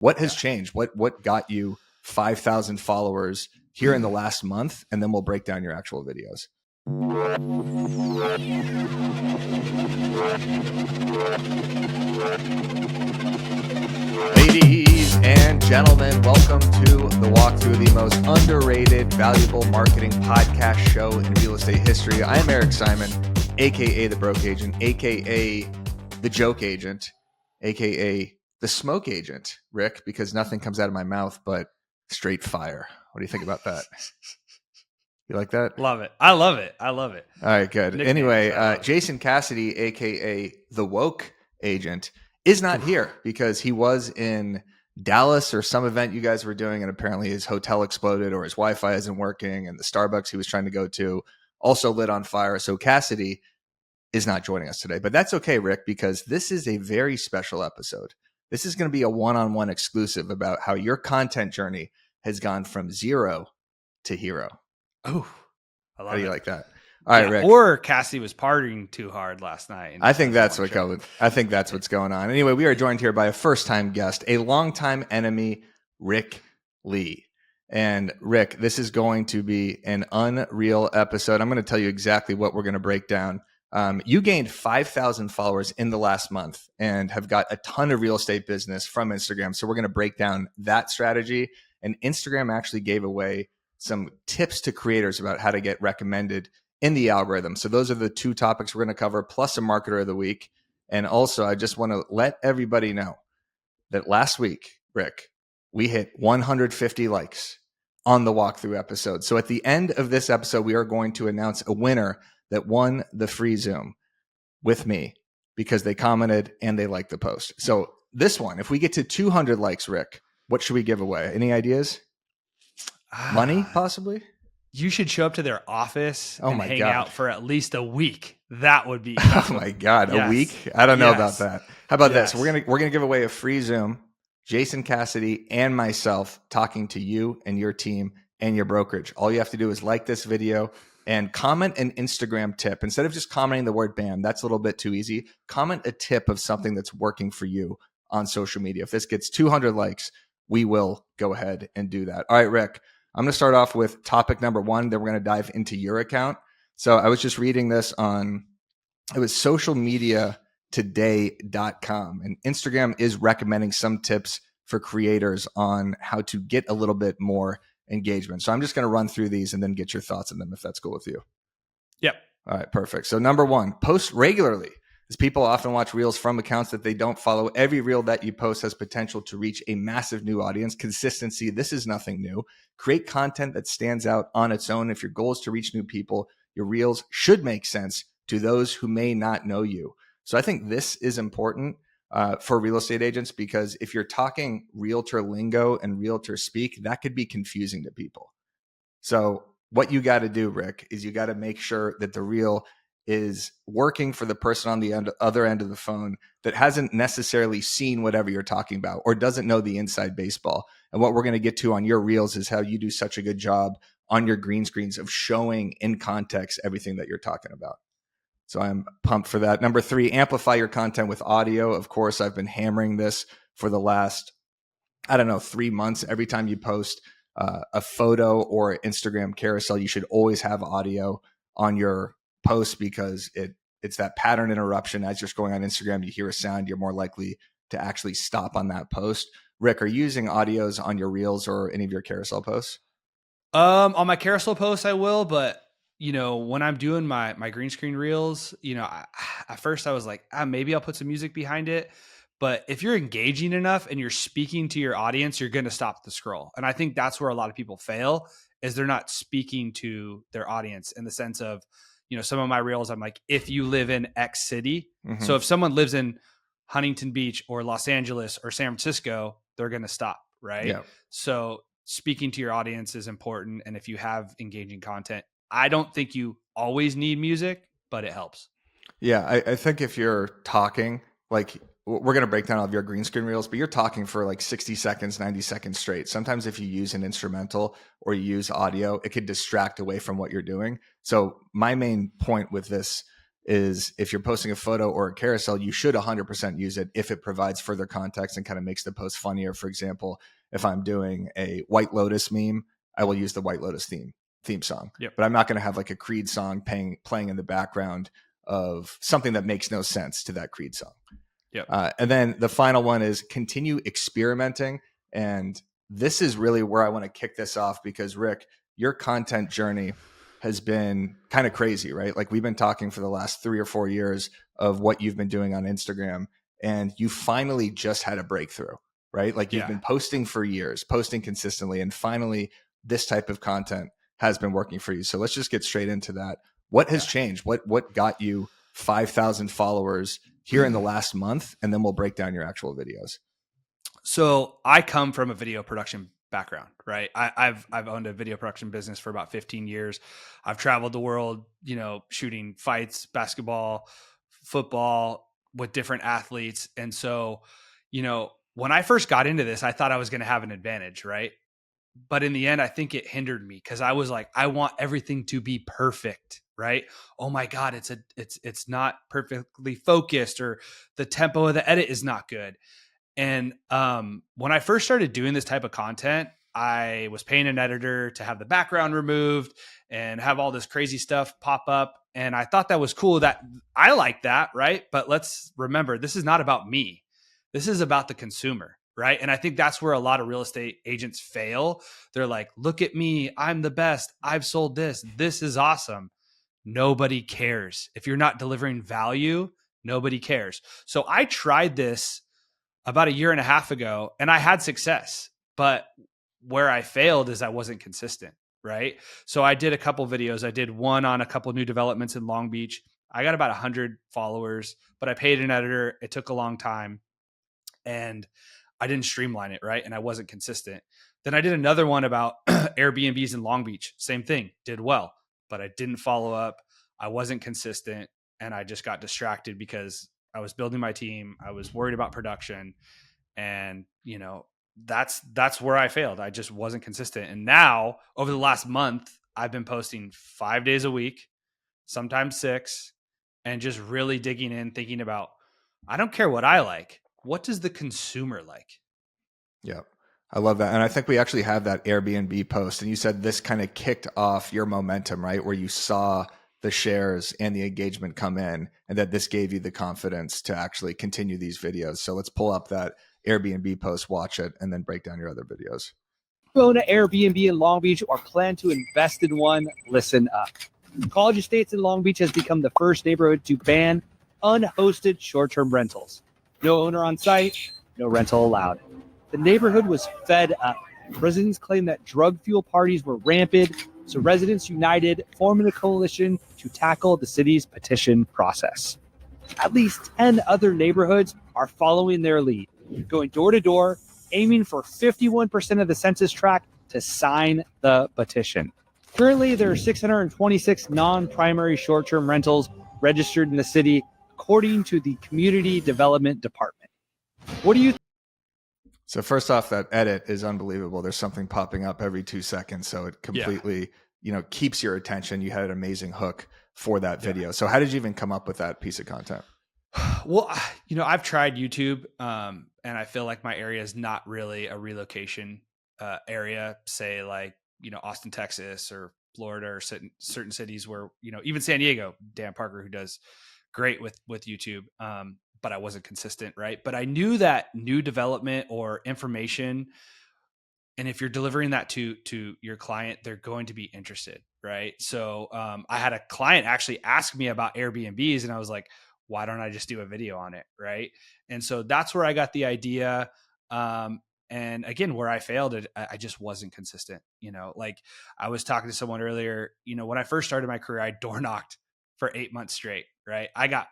What has changed? What got you 5,000 followers here in the last month? And then we'll break down your actual videos. Ladies and gentlemen, welcome to the walkthrough, the most underrated, valuable marketing podcast show in real estate history. I am Eric Simon, aka the Broke Agent, aka the Joke Agent, aka the Smoke Agent, Rick, because nothing comes out of my mouth but straight fire. What do you think about that? You like that? Love it. I love it. All right, good. Anyway, Jason Cassidy, aka the Woke Agent, is not here because he was in Dallas or some event you guys were doing, and apparently his hotel exploded or his Wi-Fi isn't working, and the Starbucks he was trying to go to also lit on fire. So Cassidy is not joining us today, but that's okay, Rick, because this is a very special episode. This is going to be a one-on-one exclusive about how your content journey has gone from zero to hero. Oh, I love it. How do you like that? All right, Rick. Or Cassie was partying too hard last night. I think that's what's going on. Anyway, we are joined here by a first-time guest, a longtime enemy, Rick Lee. And Rick, this is going to be an unreal episode. I'm going to tell you exactly what we're going to break down. You gained 5,000 followers in the last month and have got a ton of real estate business from Instagram. So we're going to break down that strategy. And Instagram actually gave away some tips to creators about how to get recommended in the algorithm. So those are the two topics we're going to cover, plus a marketer of the week. And also, I just want to let everybody know that last week, Rick, we hit 150 likes on the walkthrough episode. So at the end of this episode, we are going to announce a winner that won the free Zoom with me because they commented and they liked the post. So this one, if we get to 200 likes, Rick, what should we give away? Any ideas? Money, possibly? You should show up to their office and hang God. out for at least a week. That would be Oh my God, yes. A week? I don't know about that. How about Yes. this? We're gonna give away a free Zoom, Jason Cassidy and myself talking to you and your team and your brokerage. All you have to do is like this video and comment an Instagram tip. Instead of just commenting the word BAM, that's a little bit too easy. Comment a tip of something that's working for you on social media. If this gets 200 likes, we will go ahead and do that. All right, Rick, I'm going to start off with topic number one. Then we're going to dive into your account. So I was just reading this on, it was socialmediatoday.com, and Instagram is recommending some tips for creators on how to get a little bit more engagement. So I'm just going to run through these and then get your thoughts on them if that's cool with you. Yep. All right, perfect. So number one, post regularly. As people often watch reels from accounts that they don't follow, every reel that you post has potential to reach a massive new audience. Consistency, this is nothing new. Create content that stands out on its own. If your goal is to reach new people, your reels should make sense to those who may not know you. So I think this is important for real estate agents, because if you're talking realtor lingo and realtor speak, that could be confusing to people. So what you got to do, Rick, is you got to make sure that the reel is working for the person on the other end of the phone that hasn't necessarily seen whatever you're talking about or doesn't know the inside baseball. And what we're going to get to on your reels is how you do such a good job on your green screens of showing in context everything that you're talking about. So I'm pumped for that. Number three, amplify your content with audio. Of course, I've been hammering this for the last, 3 months. Every time you post a photo or Instagram carousel, you should always have audio on your post, because it's that pattern interruption. As you're scrolling on Instagram, you hear a sound, you're more likely to actually stop on that post. Rick, are you using audios on your reels or any of your carousel posts? On my carousel posts, I will, but when I'm doing my green screen reels, at first I was like, maybe I'll put some music behind it. But if you're engaging enough and you're speaking to your audience, you're going to stop the scroll. And I think that's where a lot of people fail, is they're not speaking to their audience in the sense of, some of my reels, I'm like, if you live in X city. Mm-hmm. So if someone lives in Huntington Beach or Los Angeles or San Francisco, they're going to stop. Right. Yeah. So speaking to your audience is important. And if you have engaging content, I don't think you always need music, but it helps. Yeah. I think if you're talking, like, we're going to break down all of your green screen reels, but you're talking for like 60 seconds, 90 seconds straight. Sometimes if you use an instrumental or you use audio, it could distract away from what you're doing. So my main point with this is if you're posting a photo or a carousel, you should 100% use it if it provides further context and kind of makes the post funnier. For example, if I'm doing a White Lotus meme, I will use the White Lotus theme song. Yep. But I'm not going to have like a Creed song playing in the background of something that makes no sense to that Creed song. Yep. And then the final one is continue experimenting. And this is really where I want to kick this off because, Rick, your content journey has been kind of crazy, right? Like we've been talking for the last 3 or 4 years of what you've been doing on Instagram, and you finally just had a breakthrough, right? Like you've been posting for years, posting consistently, and finally this type of content has been working for you. So let's just get straight into that. What has changed? What got you 5,000 followers here in the last month? And then we'll break down your actual videos. So I come from a video production background, right? I've owned a video production business for about 15 years. I've traveled the world, shooting fights, basketball, football with different athletes. And so, when I first got into this, I thought I was going to have an advantage, right? But in the end, I think it hindered me because I was like, I want everything to be perfect, right? Oh my God, it's not perfectly focused, or the tempo of the edit is not good. And when I first started doing this type of content, I was paying an editor to have the background removed and have all this crazy stuff pop up. And I thought that was cool. That I like that, right? But let's remember, this is not about me. This is about the consumer, right? And I think that's where a lot of real estate agents fail. They're like, look at me. I'm the best. I've sold this. This is awesome. Nobody cares. If you're not delivering value, nobody cares. So I tried this about a year and a half ago and I had success, but where I failed is I wasn't consistent, right? So I did a couple videos. I did one on a couple new developments in Long Beach. I got about 100 followers, but I paid an editor. It took a long time and I didn't streamline it, right? And I wasn't consistent. Then I did another one about Airbnbs in Long Beach. Same thing, did well, but I didn't follow up. I wasn't consistent and I just got distracted because I was building my team. I was worried about production, and that's where I failed. I just wasn't consistent. And now over the last month, I've been posting 5 days a week, sometimes 6, and just really digging in, thinking about, I don't care what I like. What does the consumer like? Yeah, I love that. And I think we actually have that Airbnb post, and you said this kind of kicked off your momentum, right? Where you saw the shares and the engagement come in, and that this gave you the confidence to actually continue these videos. So let's pull up that Airbnb post, watch it, and then break down your other videos. Own an Airbnb in Long Beach or plan to invest in one, listen up. College Estates in Long Beach has become the first neighborhood to ban unhosted short-term rentals. No owner on site, no rental allowed. The neighborhood was fed up. Residents claim that drug fuel parties were rampant, so residents united, forming a coalition to tackle the city's petition process. At least 10 other neighborhoods are following their lead, going door to door, aiming for 51% of the census tract to sign the petition. Currently, there are 626 non-primary short-term rentals registered in the city, according to the Community Development Department. What do you think? So first off, that edit is unbelievable. There's something popping up every 2 seconds. So it completely, keeps your attention. You had an amazing hook for that video. Yeah. So how did you even come up with that piece of content? Well, I've tried YouTube, and I feel like my area is not really a relocation area, say like, Austin, Texas, or Florida, or certain cities where, even San Diego, Dan Parker, who does great with YouTube. But I wasn't consistent, right? But I knew that new development or information, and if you're delivering that to your client, they're going to be interested, right? So I had a client actually ask me about Airbnbs, and I was like, why don't I just do a video on it, right? And so that's where I got the idea. And again, where I failed, I just wasn't consistent. Like I was talking to someone earlier, when I first started my career, I door knocked for 8 months straight, right? I got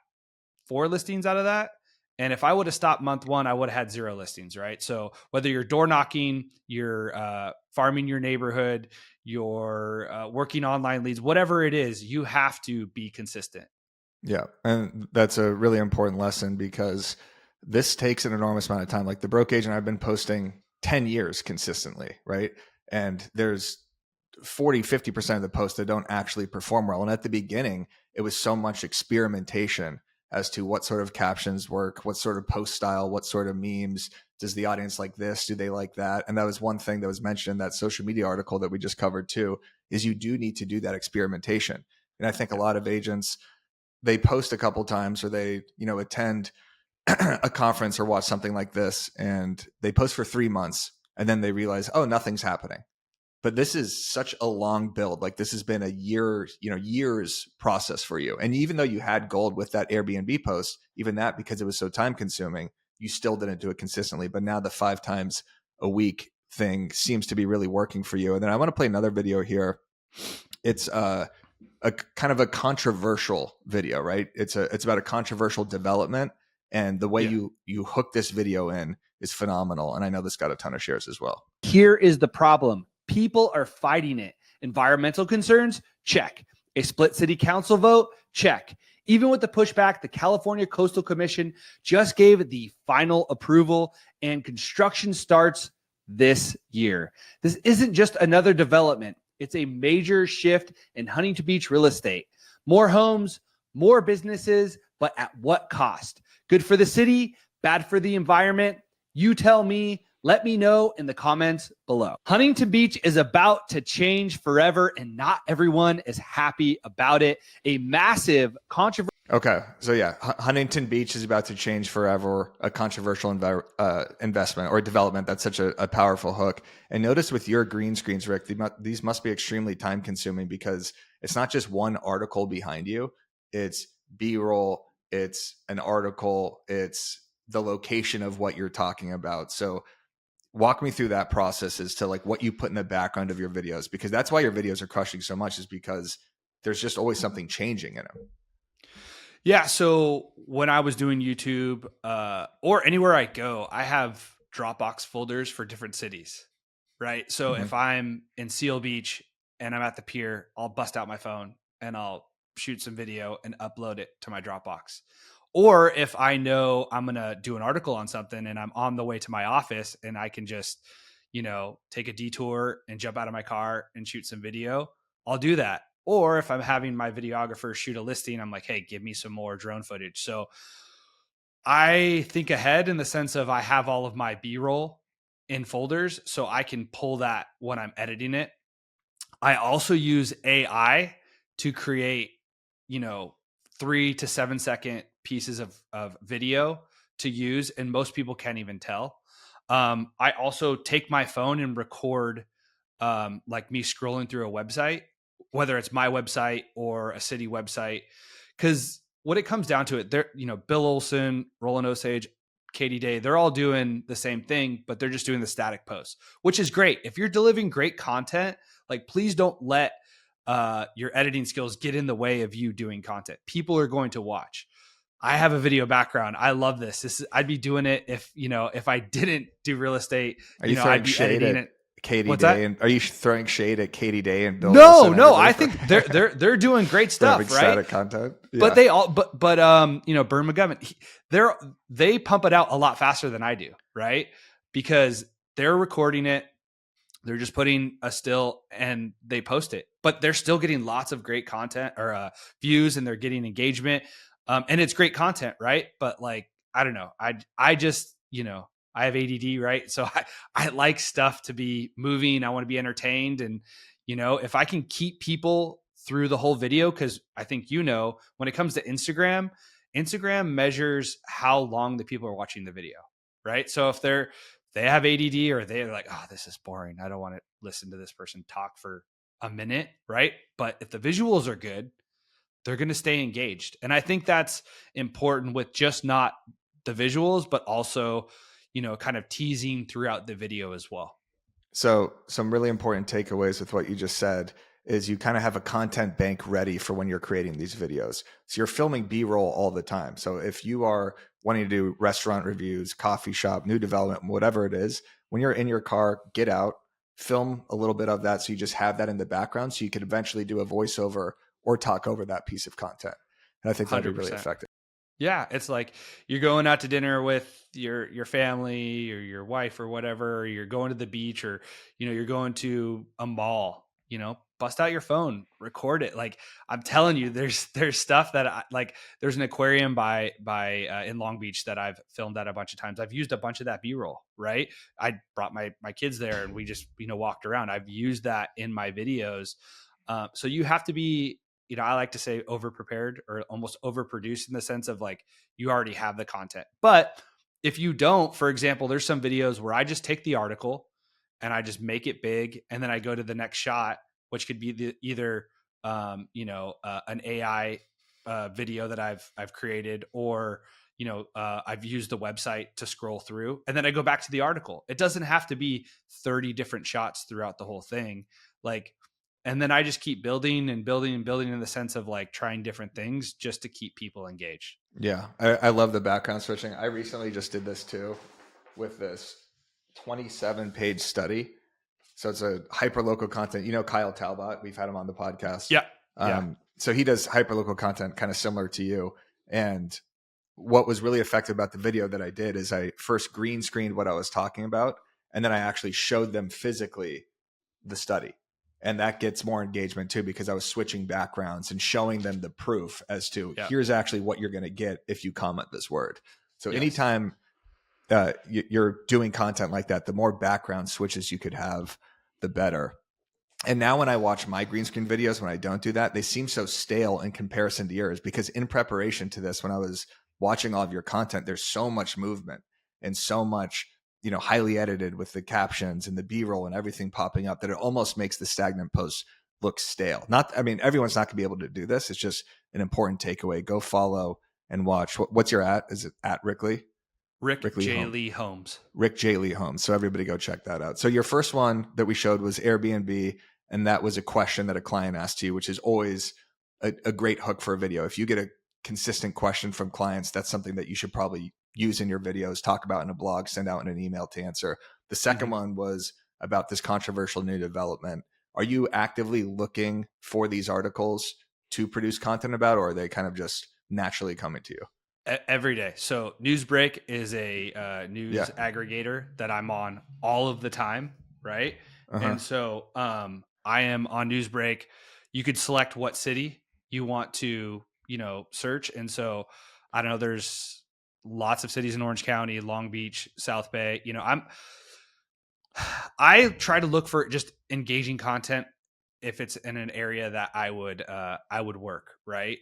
4 listings out of that. And if I would have stopped month 1, I would have had 0 listings, right? So whether you're door knocking, you're farming your neighborhood, you're working online leads, whatever it is, you have to be consistent. Yeah. And that's a really important lesson because this takes an enormous amount of time. Like the Broke Agent, I've been posting 10 years consistently, right? And there's 40, 50% of the posts that don't actually perform well. And at the beginning, it was so much experimentation as to what sort of captions work, what sort of post style, what sort of memes. Does the audience like this? Do they like that? And that was one thing that was mentioned in that social media article that we just covered too, is you do need to do that experimentation. And I think a lot of agents, they post a couple times or they, attend a conference or watch something like this and they post for 3 months and then they realize, oh, nothing's happening. But this is such a long build. Like this has been a years process for you. And even though you had gold with that Airbnb post, even that, because it was so time consuming, you still didn't do it consistently. But now the 5 times a week thing seems to be really working for you. And then I want to play another video here. It's a kind of a controversial video, right? It's about a controversial development. And the way you hook this video in is phenomenal. And I know this got a ton of shares as well. Here is the problem. People are fighting it. Environmental concerns? Check. A split city council vote? Check. Even with the pushback, the California Coastal Commission just gave the final approval and construction starts this year. This isn't just another development. It's a major shift in Huntington Beach real estate. More homes, more businesses, but at what cost? Good for the city, bad for the environment? You tell me. Let me know in the comments below. Huntington Beach is about to change forever, and not everyone is happy about it. A massive controversy. Okay, so yeah, Huntington Beach is about to change forever, a controversial investment or development. That's such a powerful hook. And notice with your green screens, Rick, these must be extremely time consuming because it's not just one article behind you. It's B-roll, it's an article, it's the location of what you're talking about. So walk me through that process as to like what you put in the background of your videos, because that's why your videos are crushing so much, is because there's just always something changing in them. Yeah. So when I was doing YouTube or anywhere I go, I have Dropbox folders for different cities, right? So if I'm in Seal Beach and I'm at the pier, I'll bust out my phone and I'll shoot some video and upload it to my Dropbox. Or if I know I'm going to do an article on something and I'm on the way to my office and I can just, take a detour and jump out of my car and shoot some video, I'll do that. Or if I'm having my videographer shoot a listing, I'm like, hey, give me some more drone footage. So I think ahead in the sense of I have all of my B-roll in folders so I can pull that when I'm editing it. I also use AI to create, 3 to 7 second pieces of video to use. And most people can't even tell. I also take my phone and record like me scrolling through a website, whether it's my website or a city website. Because what it comes down to it, they're, Bill Olson, Roland Osage, Katie Day, they're all doing the same thing, but they're just doing the static posts, which is great. If you're delivering great content, like please don't let your editing skills get in the way of you doing content. People are going to watch. I have a video background. I love this. I'd be doing it if I didn't do real estate. Are you throwing shade at Katie Day? And are you throwing shade at Katie Day and Bill? No. I think they're doing great stuff, right? Static content, yeah. But they all, but Bern McGovern, they pump it out a lot faster than I do, right? Because they're recording it. They're just putting a still and they post it, but they're still getting lots of great content or views, and they're getting engagement. And it's great content, right? But like, I don't know. I just, I have ADD, right? So I like stuff to be moving. I want to be entertained. And, if I can keep people through the whole video, because I think, when it comes to Instagram measures how long the people are watching the video, right? So if they have ADD or they're like, oh, this is boring, I don't want to listen to this person talk for a minute, right? But if the visuals are good, they're going to stay engaged. And I think that's important with just not the visuals, but also, kind of teasing throughout the video as well. So some really important takeaways with what you just said is you kind of have a content bank ready for when you're creating these videos. So you're filming B-roll all the time. So if you are wanting to do restaurant reviews, coffee shop, new development, whatever it is, when you're in your car, get out, film a little bit of that. So you just have that in the background so you can eventually do a voiceover or talk over that piece of content. And I think that'd be really effective. Yeah. It's like you're going out to dinner with your family or your wife or whatever, or you're going to the beach, or, you're going to a mall, bust out your phone, record it. Like I'm telling you, there's stuff that there's an aquarium by in Long Beach that I've filmed at a bunch of times. I've used a bunch of that B-roll, right? I brought my kids there and we just, walked around. I've used that in my videos. So you have to be, I like to say over prepared or almost overproduced in the sense of like, you already have the content. But if you don't, for example, there's some videos where I just take the article and I just make it big. And then I go to the next shot, which could be either, an AI video that I've created, or, I've used the website to scroll through, and then I go back to the article. It doesn't have to be 30 different shots throughout the whole thing. And then I just keep building and building and building in the sense of like trying different things just to keep people engaged. Yeah. I love the background switching. I recently just did this too with this 27-page study. So it's a hyperlocal content. Kyle Talbot, we've had him on the podcast. Yeah. So he does hyperlocal content kind of similar to you. And what was really effective about the video that I did is I first green screened what I was talking about, and then I actually showed them physically the study. And that gets more engagement too, because I was switching backgrounds and showing them the proof as to here's actually what you're going to get if you comment this word. So anytime you're doing content like that, the more background switches you could have, the better. And now when I watch my green screen videos, when I don't do that, they seem so stale in comparison to yours, because in preparation to this, when I was watching all of your content, there's so much movement and so much, highly edited with the captions and the B-roll and everything popping up, that it almost makes the stagnant posts look stale. Everyone's not gonna be able to do this. It's just an important takeaway. Go follow and watch. What's your at? Is it at Rickley? Rick J. Lee Holmes. Rick J. Lee Holmes. So everybody go check that out. So your first one that we showed was Airbnb. And that was a question that a client asked you, which is always a great hook for a video. If you get a consistent question from clients, that's something that you should probably use in your videos, talk about in a blog, send out in an email to answer. The second one was about this controversial new development. Are you actively looking for these articles to produce content about, or are they kind of just naturally coming to you? Every day. So Newsbreak is a news aggregator that I'm on all of the time, right? And so I am on Newsbreak. You could select what city you want to, search. And so I don't know, there's lots of cities in Orange County, Long Beach, South Bay. I try to look for just engaging content if it's in an area that I would work, right?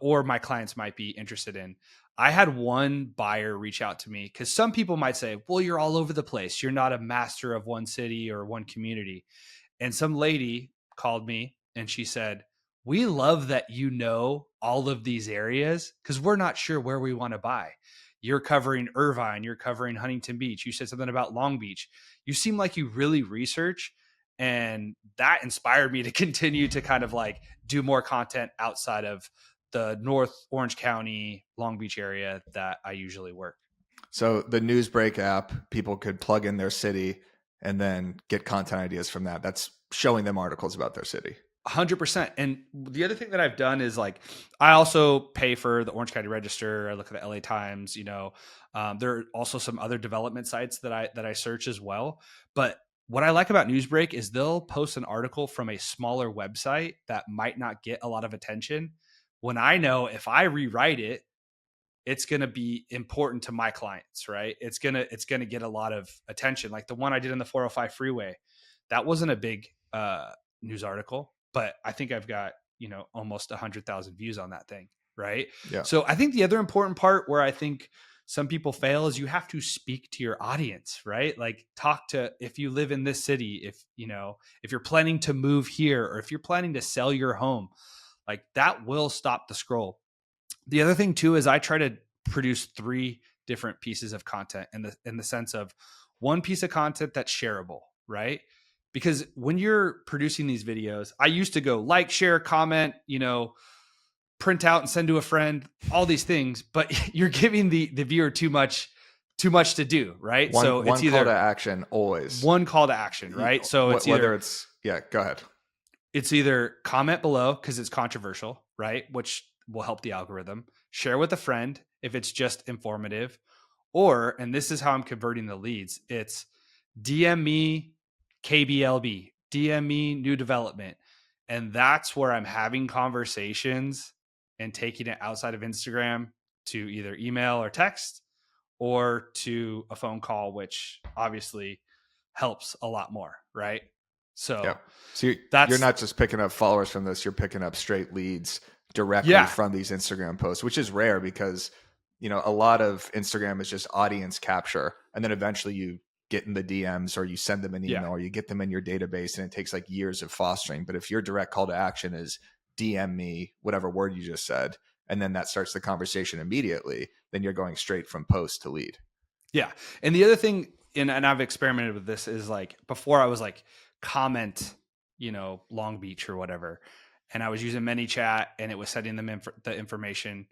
Or my clients might be interested in. I had one buyer reach out to me, because some people might say, well, you're all over the place. You're not a master of one city or one community. And some lady called me and she said, we love that you know all of these areas, because we're not sure where we want to buy. You're covering Irvine, you're covering Huntington Beach. You said something about Long Beach. You seem like you really research. And that inspired me to continue to kind of like do more content outside of the North Orange County, Long Beach area that I usually work. So the Newsbreak app, people could plug in their city and then get content ideas from that. That's showing them articles about their city. 100%. And the other thing that I've done is like, I also pay for the Orange County Register. I look at the LA Times, there are also some other development sites that I search as well. But what I like about Newsbreak is they'll post an article from a smaller website that might not get a lot of attention, when I know if I rewrite it, it's going to be important to my clients, right? It's going to get a lot of attention. Like the one I did in the 405 freeway, that wasn't a big news article, but I think I've got, almost 100,000 views on that thing. Right. Yeah. So I think the other important part where I think some people fail is you have to speak to your audience, right? Like talk to, if you live in this city, if you're planning to move here, or if you're planning to sell your home, like that will stop the scroll. The other thing too is I try to produce 3 different pieces of content in the sense of one piece of content that's shareable, right? Because when you're producing these videos, I used to go like, share, comment, print out and send to a friend, all these things, but you're giving the viewer too much to do, right? So it's either call to action, always one call to action, right? So it's whether it's go ahead. It's either comment below because it's controversial, right? Which will help the algorithm. Share with a friend if it's just informative. Or, and this is how I'm converting the leads, it's DM me KBLB, DM me new development. And that's where I'm having conversations and taking it outside of Instagram to either email or text or to a phone call, which obviously helps a lot more, right? So Yeah. So that's you're not just picking up followers from this, you're picking up straight leads directly Yeah. from these Instagram posts, which is rare because, a lot of Instagram is just audience capture. And then eventually you get in the DMs or you send them an email or you get them in your database, and it takes like years of fostering. But if your direct call to action is DM me, whatever word you just said, and then that starts the conversation immediately, then you're going straight from post to lead. Yeah. And the other thing, and I've experimented with this, is like before I was like comment, Long Beach or whatever, and I was using ManyChat and it was sending them the information,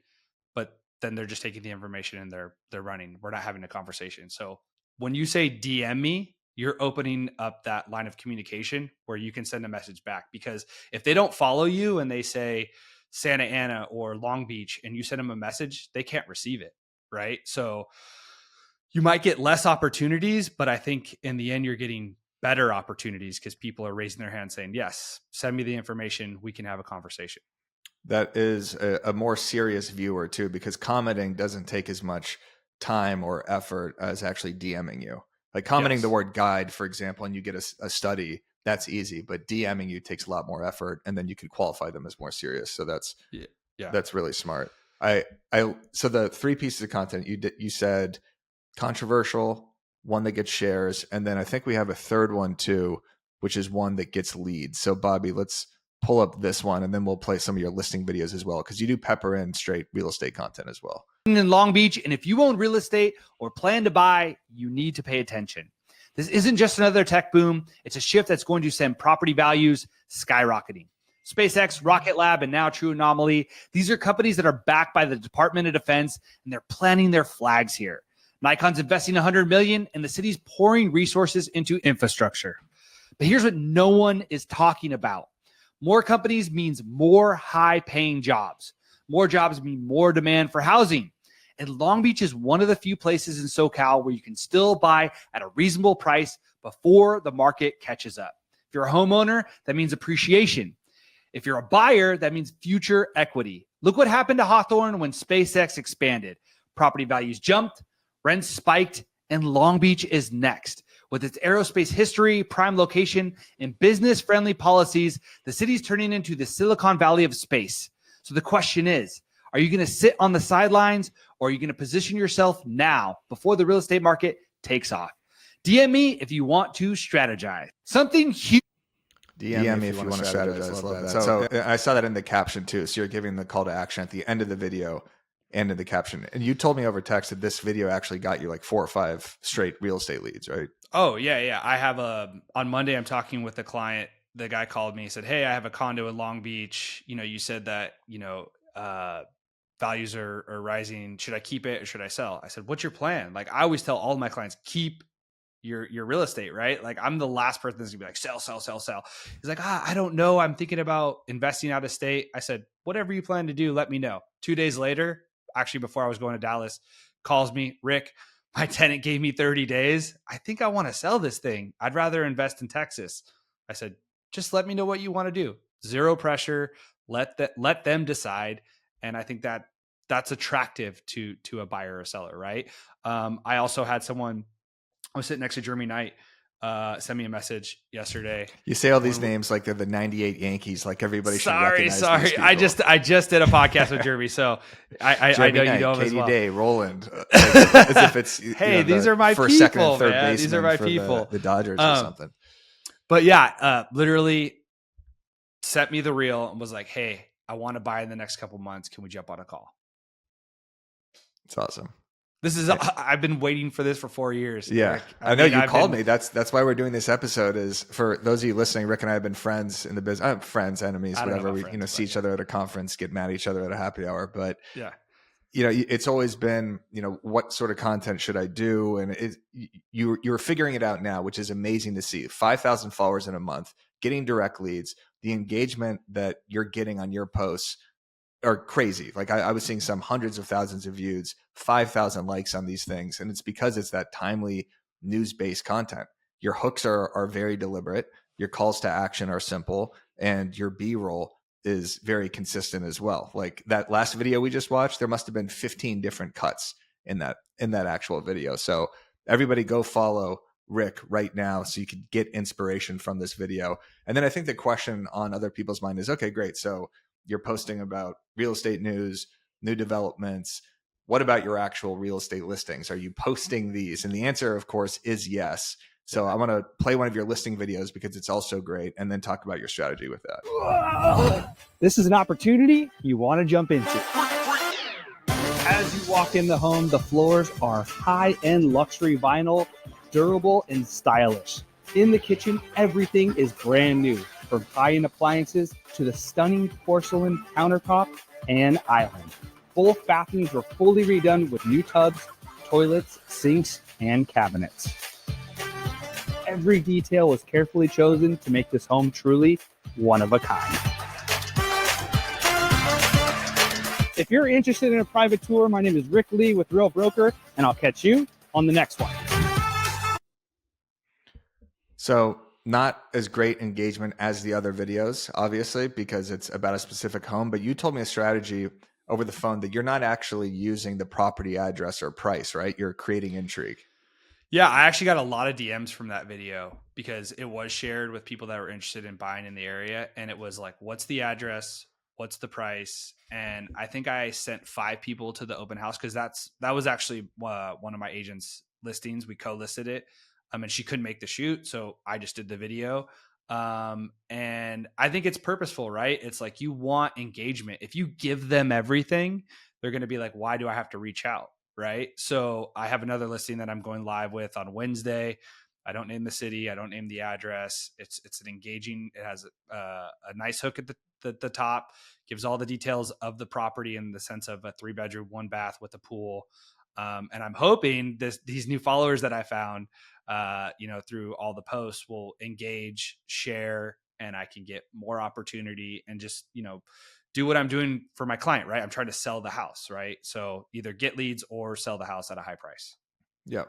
but then they're just taking the information and they're running. We're not having a conversation. So when you say DM me, you're opening up that line of communication where you can send a message back, because if they don't follow you and they say Santa Ana or Long Beach and you send them a message, they can't receive it. Right. So you might get less opportunities, but I think in the end, you're getting better opportunities because people are raising their hand saying, yes, send me the information. We can have a conversation. That is a more serious viewer too, because commenting doesn't take as much time or effort as actually DMing you. Like commenting the word guide, for example, and you get a study, that's easy, but DMing you takes a lot more effort, and then you could qualify them as more serious. So that's really smart. So the 3 pieces of content you said: controversial, one that gets shares, and then I think we have a third one too, which is one that gets leads. So Bobby, let's pull up this one, and then we'll play some of your listing videos as well, because you do pepper in straight real estate content as well. In Long Beach, and if you own real estate or plan to buy, you need to pay attention. This isn't just another tech boom. It's a shift that's going to send property values skyrocketing. SpaceX, Rocket Lab, and now True Anomaly. These are companies that are backed by the Department of Defense, and they're planting their flags here. Nikon's investing $100 million, and the city's pouring resources into infrastructure. But here's what no one is talking about. More companies means more high-paying jobs. More jobs mean more demand for housing. And Long Beach is one of the few places in SoCal where you can still buy at a reasonable price before the market catches up. If you're a homeowner, that means appreciation. If you're a buyer, that means future equity. Look what happened to Hawthorne when SpaceX expanded. Property values jumped, rents spiked, and Long Beach is next. With its aerospace history, prime location, and business-friendly policies, the city's turning into the Silicon Valley of space. So the question is, are you going to sit on the sidelines, or are you going to position yourself now before the real estate market takes off? DM me if you want to strategize. Something huge. DM me if you want to strategize. Love that. So I saw that in the caption too. So you're giving the call to action at the end of the video and in the caption. And you told me over text that this video actually got you like 4 or 5 straight real estate leads, right? Oh, yeah. I have on Monday, I'm talking with a client. The guy called me and said, hey, I have a condo in Long Beach. You said that, values are rising. Should I keep it or should I sell? I said, what's your plan? Like I always tell all of my clients, keep your real estate, right? Like I'm the last person that's gonna be like, sell. He's like, I don't know. I'm thinking about investing out of state. I said, whatever you plan to do, let me know. 2 days later, actually before I was going to Dallas, calls me, Rick, my tenant gave me 30 days. I think I want to sell this thing. I'd rather invest in Texas. I said, just let me know what you want to do. Zero pressure. Let them decide. And I think that's attractive to a buyer or seller, right? I also had someone, I was sitting next to Jeremy Knight, send me a message yesterday. You say all these names like they're the 98 Yankees, like everybody should recognize these people. I just did a podcast with Jeremy, so I know Knight, you know him Katie as well. Day, Roland, as if it's hey, these are my first, people, second, and third man. baseman These are my for people. the Dodgers or something. But yeah, literally sent me the reel and was like, hey, I want to buy in the next couple months. Can we jump on a call? It's awesome. This is I've been waiting for this for 4 years. Yeah. Eric. I know you called me. That's why we're doing this episode. Is for those of you listening, Rick and I have been friends in the business. Friends, enemies, whatever. We see each other at a conference, get mad at each other at a happy hour. But yeah, it's always been, what sort of content should I do? And you're figuring it out now, which is amazing to see. 5,000 followers in a month, getting direct leads, the engagement that you're getting on your posts are crazy. Like I was seeing some hundreds of thousands of views, 5,000 likes on these things. And it's because it's that timely news-based content. Your hooks are very deliberate. Your calls to action are simple. and your B-roll is very consistent as well. Like that last video we just watched, there must have been 15 different cuts in that actual video. So everybody go follow Rick right now so you can get inspiration from this video. And then I think the question on other people's mind is, okay, great. So you're posting about real estate news, new developments. What about your actual real estate listings? Are you posting these? And the answer, of course, is yes. So I want to play one of your listing videos because it's also great, and then talk about your strategy with that. This is an opportunity you want to jump into. As you walk in the home, the floors are high-end luxury vinyl, durable and stylish. In the kitchen, everything is brand new, from high-end appliances to the stunning porcelain countertop and island. Both bathrooms were fully redone with new tubs, toilets, sinks, and cabinets. Every detail was carefully chosen to make this home truly one of a kind. If you're interested in a private tour, my name is Rick Lee with Real Broker, and I'll catch you on the next one. So not as great engagement as the other videos, obviously, because it's about a specific home. But you told me a strategy over the phone that you're not actually using the property address or price, right? You're creating intrigue. Yeah, I actually got a lot of DMs from that video because it was shared with people that were interested in buying in the area. And it was like, what's the address? What's the price? And I think I sent 5 people to the open house because that was actually one of my agent's listings. We co-listed it. And she couldn't make the shoot. So I just did the video. And I think it's purposeful, right? It's like you want engagement. If you give them everything, they're going to be like, why do I have to reach out? Right. So I have another listing that I'm going live with on Wednesday. I don't name the city. I don't name the address. It's an engaging. It has a nice hook at the top, gives all the details of the property in the sense of a 3-bedroom, 1 bath with a pool. And I'm hoping these new followers that I found, through all the posts will engage, share, and I can get more opportunity and just, do what I'm doing for my client, right? I'm trying to sell the house, right? So either get leads or sell the house at a high price. Yep.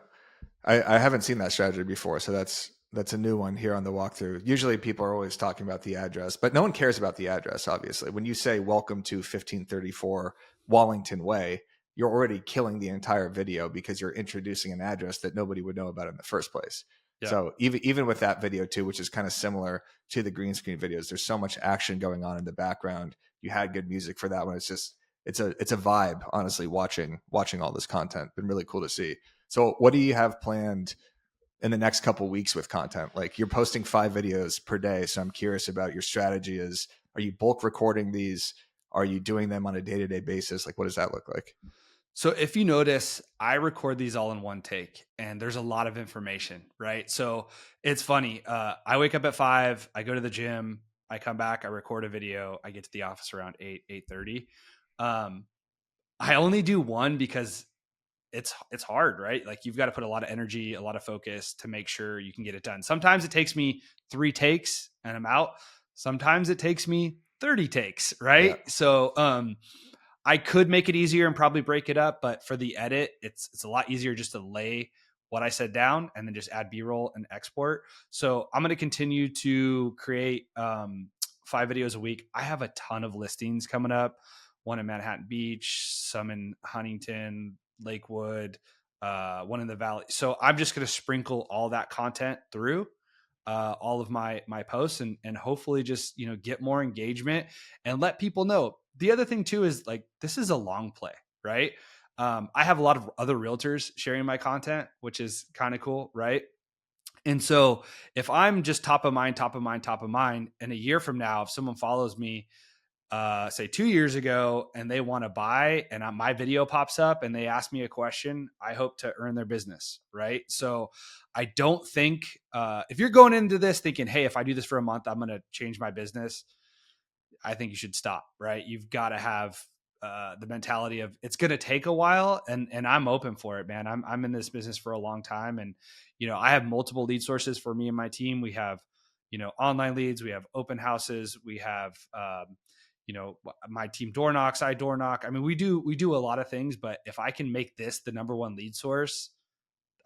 I haven't seen that strategy before. So that's a new one here on the walkthrough. Usually people are always talking about the address, but no one cares about the address, obviously. When you say welcome to 1534 Wallington Way, you're already killing the entire video because you're introducing an address that nobody would know about in the first place. Yeah. So even with that video too, which is kind of similar to the green screen videos, there's so much action going on in the background. You had good music for that one. It's a vibe, honestly, watching all this content. Been really cool to see. So what do you have planned in the next couple of weeks with content? Like you're posting 5 videos per day. So I'm curious about your strategy. Are you bulk recording these? Are you doing them on a day-to-day basis? Like, what does that look like? So if you notice, I record these all in one take and there's a lot of information, right? So it's funny. I wake up at 5, I go to the gym, I come back, I record a video, I get to the office around 8:30. I only do one because it's hard, right? Like you've got to put a lot of energy, a lot of focus to make sure you can get it done. Sometimes it takes me 3 takes and I'm out. Sometimes it takes me 30 takes, right? Yeah. So, I could make it easier and probably break it up, but for the edit, it's a lot easier just to lay what I said down and then just add B-roll and export. So I'm going to continue to create 5 videos a week. I have a ton of listings coming up, one in Manhattan Beach, some in Huntington, Lakewood, one in the Valley. So I'm just going to sprinkle all that content through all of my posts and hopefully just, get more engagement and let people know. The other thing too is like, this is a long play, right? I have a lot of other realtors sharing my content, which is kind of cool, right? And so if I'm just top of mind, and a year from now, if someone follows me, say 2 years ago, and they want to buy and my video pops up and they ask me a question, I hope to earn their business, right? So I don't think, if you're going into this thinking, hey, if I do this for a month, I'm going to change my business, I think you should stop, right? You've got to have the mentality of it's going to take a while, and I'm open for it, man. I'm in this business for a long time, and I have multiple lead sources for me and my team. We have online leads, we have open houses, we have my team door knocks, I door knock. I mean, we do a lot of things, but if I can make this the number 1 lead source,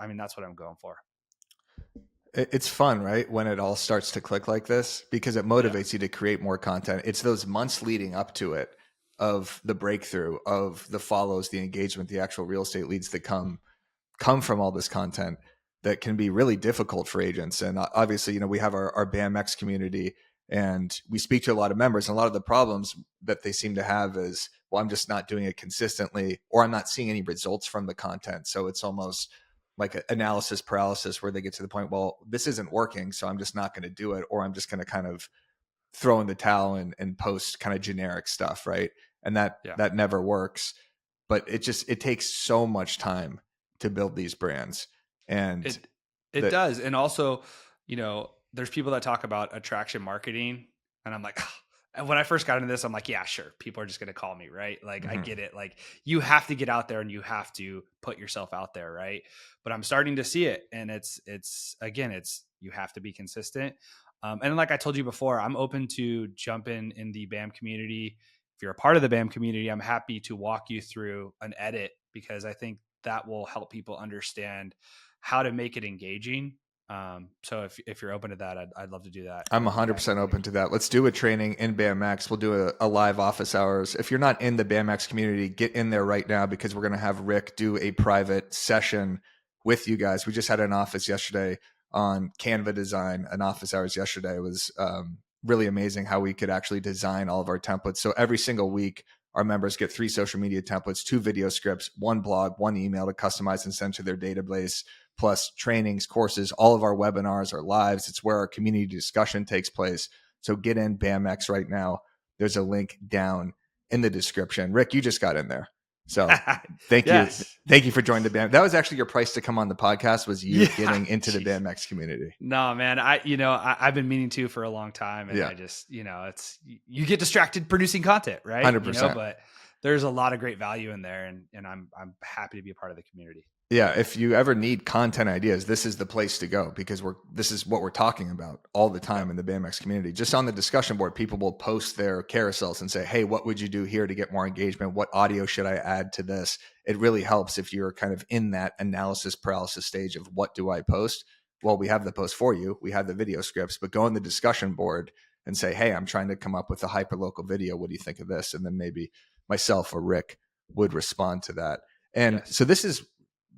I mean, that's what I'm going for. It's fun, right? When it all starts to click like this, because it motivates you to create more content. It's those months leading up to it, of the breakthrough, of the follows, the engagement, the actual real estate leads that come from all this content, that can be really difficult for agents. And obviously, we have our BAMX community, and we speak to a lot of members, and a lot of the problems that they seem to have is, well, I'm just not doing it consistently, or I'm not seeing any results from the content. So it's almost like analysis paralysis, where they get to the point, well, this isn't working, so I'm just not going to do it, or I'm just going to kind of throw in the towel and post kind of generic stuff, right? And that never works. But it takes so much time to build these brands, and it does. And also, there's people that talk about attraction marketing, and I'm like, and when I first got into this, I'm like, yeah, sure, people are just going to call me, right? Like, I get it. Like, you have to get out there and you have to put yourself out there, right? But I'm starting to see it, and it's you have to be consistent. And like I told you before, I'm open to jump in the BAM community. If you're a part of the BAM community, I'm happy to walk you through an edit, because I think that will help people understand how to make it engaging. So if you're open to that, I'd love to do that. I'm 100% open to that. Let's do a training in BAMX. We'll do a live office hours. If you're not in the BAMX community, get in there right now, because we're going to have Rick do a private session with you guys. We just had an office yesterday on Canva design, an office hours yesterday. It was really amazing how we could actually design all of our templates. So every single week, our members get 3 social media templates, 2 video scripts, 1 blog, 1 email to customize and send to their database, plus trainings, courses. All of our webinars are lives. It's where our community discussion takes place. So get in BAMX right now. There's a link down in the description. Rick, you just got in there. So thank you. Thank you for joining the BAM. That was actually your price to come on the podcast, was you getting into the BAMX community. No, man. I've been meaning to for a long time, and I just, it's, you get distracted producing content, right? 100%. But there's a lot of great value in there, and I'm happy to be a part of the community. Yeah, if you ever need content ideas, this is the place to go, because this is what we're talking about all the time in the BAMX community. Just on the discussion board, people will post their carousels and say, hey, what would you do here to get more engagement? What audio should I add to this? It really helps if you're kind of in that analysis paralysis stage of what do I post? Well, we have the post for you. We have the video scripts, but go on the discussion board and say, hey, I'm trying to come up with a hyper-local video. What do you think of this? And then maybe myself or Rick would respond to that. And so this is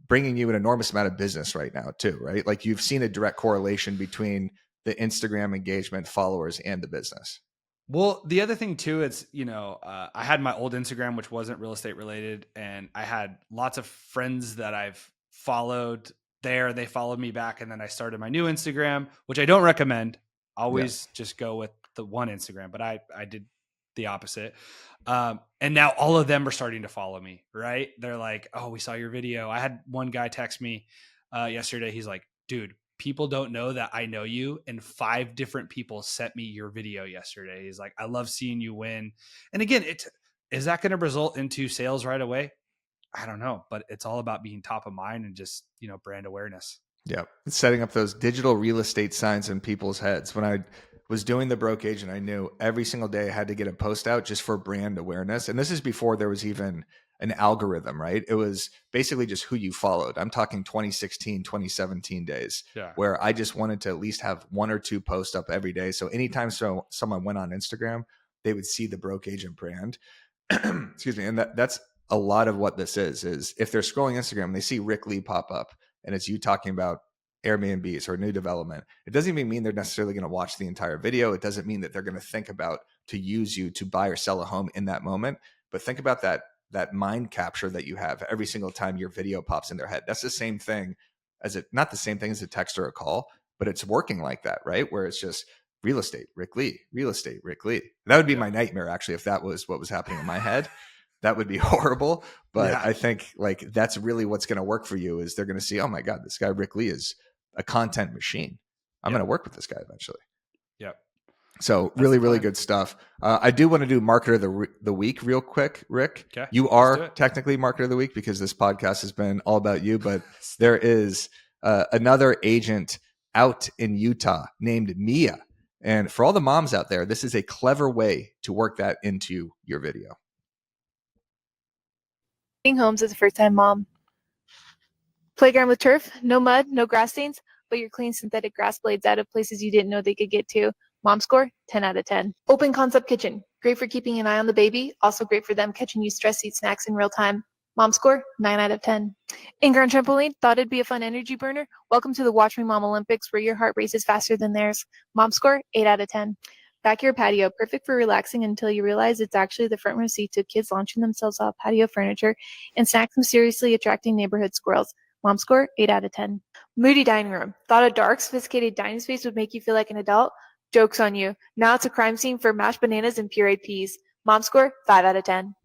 bringing you an enormous amount of business right now too, right? Like, you've seen a direct correlation between the Instagram engagement, followers, and the business. Well, the other thing too, it's, I had my old Instagram, which wasn't real estate related, and I had lots of friends that I've followed there. They followed me back, and then I started my new Instagram, which I don't recommend. Always just go with the one Instagram, but I did the opposite. And now all of them are starting to follow me, right? They're like, oh, we saw your video. I had one guy text me yesterday. He's like, dude, people don't know that I know you, and 5 different people sent me your video yesterday. He's like, I love seeing you win. And again, is that going to result into sales right away? I don't know, but it's all about being top of mind and just, brand awareness. Yeah. It's setting up those digital real estate signs in people's heads. When I was doing the broke agent, I knew every single day I had to get a post out just for brand awareness. And this is before there was even an algorithm, right? It was basically just who you followed. I'm talking 2016, 2017 days, where I just wanted to at least have 1 or 2 posts up every day. So anytime someone went on Instagram, they would see the broke agent brand. Excuse me. And that's a lot of what this is if they're scrolling Instagram and they see Rick Lee pop up and it's you talking about Airbnbs or new development, it doesn't even mean they're necessarily going to watch the entire video. It doesn't mean that they're going to think about to use you to buy or sell a home in that moment. But think about that mind capture that you have every single time your video pops in their head. That's the same thing not the same thing as a text or a call, but it's working like that, right? Where it's just real estate, Rick Lee, real estate, Rick Lee. That would be my nightmare, actually, if that was what was happening in my head. That would be horrible. But I think that's really what's going to work for you, is they're going to see, oh my God, this guy Rick Lee is a content machine. I'm going to work with this guy eventually. Yep. So really good stuff. I do want to do marketer of the week real quick, Rick. Okay, you are technically marketer of the week because this podcast has been all about you, but there is another agent out in Utah named Mia. And for all the moms out there, this is a clever way to work that into your video. Homes as a first-time mom. Playground with turf, no mud, no grass stains, but you're cleaning synthetic grass blades out of places you didn't know they could get to. Mom score, 10 out of 10. Open concept kitchen. Great for keeping an eye on the baby. Also great for them catching you stress eat snacks in real time. Mom score, 9 out of 10. In-ground trampoline, thought it'd be a fun energy burner? Welcome to the Watch Me Mom Olympics, where your heart races faster than theirs. Mom score, 8 out of 10. Backyard patio, perfect for relaxing until you realize it's actually the front row seat to kids launching themselves off patio furniture and snacks mysteriously attracting neighborhood squirrels. Mom score, 8 out of 10. Moody dining room. Thought a dark, sophisticated dining space would make you feel like an adult? Joke's on you. Now it's a crime scene for mashed bananas and pureed peas. Mom score, 5 out of 10.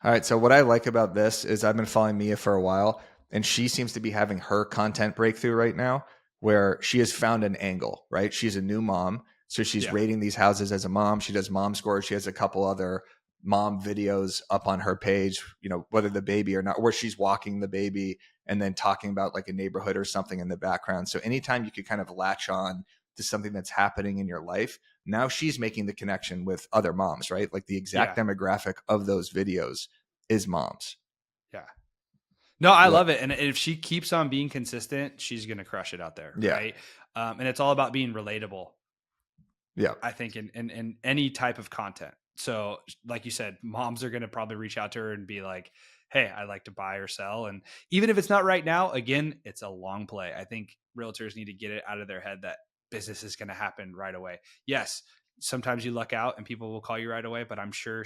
All right. So what I like about this is I've been following Mia for a while, and she seems to be having her content breakthrough right now, where she has found an angle, right? She's a new mom. So she's rating these houses as a mom. She does mom scores. She has a couple other mom videos up on her page, you know, whether the baby or not, where she's walking the baby and then talking about like a neighborhood or something in the background. So anytime you could kind of latch on to something that's happening in your life, now she's making the connection with other moms, right? Like the exact demographic of those videos is moms. Yeah. No, I love it. And if she keeps on being consistent, she's going to crush it out there. Yeah. Right. And it's all about being relatable. Yeah. I think in any type of content. So like you said, moms are going to probably reach out to her and be like, hey, I'd like to buy or sell. And even if it's not right now, again, it's a long play. I think realtors need to get it out of their head that business is going to happen right away. Yes, sometimes you luck out and people will call you right away, but I'm sure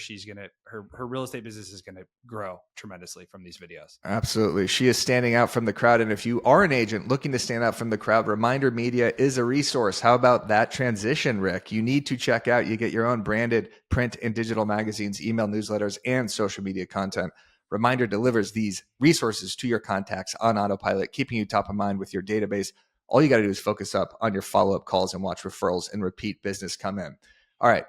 her real estate business is going to grow tremendously from these videos. Absolutely. She is standing out from the crowd. And if you are an agent looking to stand out from the crowd, Reminder Media is a resource. How about that transition, Rick? You need to check out, you get your own branded print and digital magazines, email newsletters, and social media content. Reminder delivers these resources to your contacts on autopilot, keeping you top of mind with your database. All you got to do is focus up on your follow-up calls and watch referrals and repeat business come in. All right.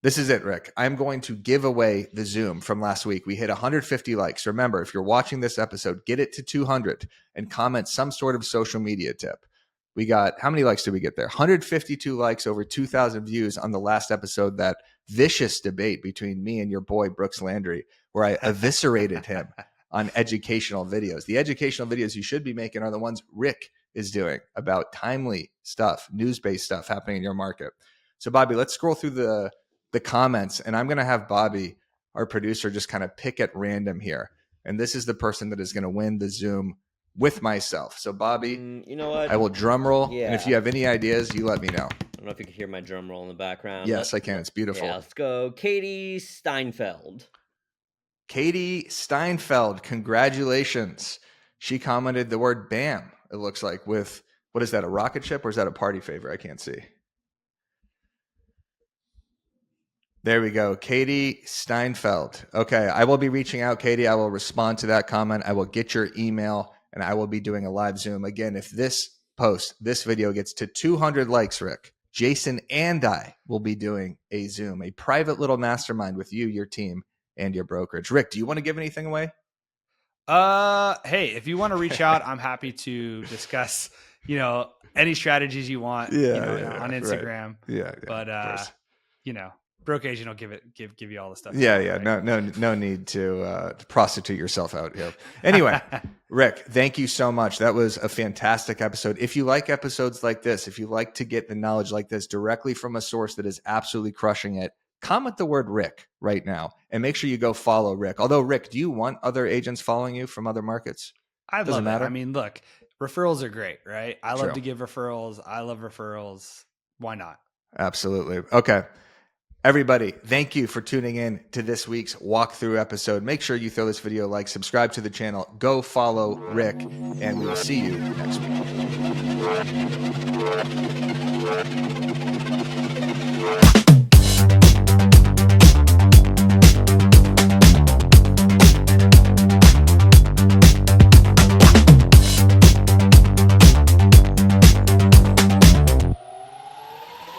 This is it, Rick. I'm going to give away the Zoom from last week. We hit 150 likes. Remember, if you're watching this episode, get it to 200 and comment some sort of social media tip. We got, how many likes did we get there? 152 likes, over 2,000 views on the last episode, that vicious debate between me and your boy, Brooks Landry, where I eviscerated him on educational videos. The educational videos you should be making are the ones Rick is doing about timely stuff, news-based stuff happening in your market. So Bobby, let's scroll through the comments, and I'm going to have Bobby, our producer, just kind of pick at random here. And this is the person that is going to win the Zoom with myself. So Bobby, you know what? I will drum roll. Yeah. And if you have any ideas, you let me know. I don't know if you can hear my drum roll in the background. Yes, I can. It's beautiful. Yeah, let's go. Katie Steinfeld. Katie Steinfeld, congratulations. She commented the word BAM, it looks like, with, what is that, a rocket ship, or is that a party favor? I can't see. There we go. Katie Steinfeld. Okay. I will be reaching out, Katie. I will respond to that comment. I will get your email, and I will be doing a live Zoom. Again, if this video gets to 200 likes, Rick, Jason and I will be doing a Zoom, a private little mastermind with you, your team, and your brokerage. Rick, do you want to give anything away? Hey, if you want to reach out, I'm happy to discuss, any strategies you want, on Instagram. Right. Yeah. But, broke agent will give you all the stuff. Yeah. Right? No need to prostitute yourself out here. Anyway, Rick, thank you so much. That was a fantastic episode. If you like episodes like this, if you like to get the knowledge like this directly from a source that is absolutely crushing it, comment the word Rick right now and make sure you go follow Rick. Although, Rick, do you want other agents following you from other markets? I love it. I mean, look, referrals are great, right? I love to give referrals. I love referrals. Why not? Absolutely. Okay. Everybody, thank you for tuning in to this week's walkthrough episode. Make sure you throw this video a like, subscribe to the channel, go follow Rick, and we will see you next week.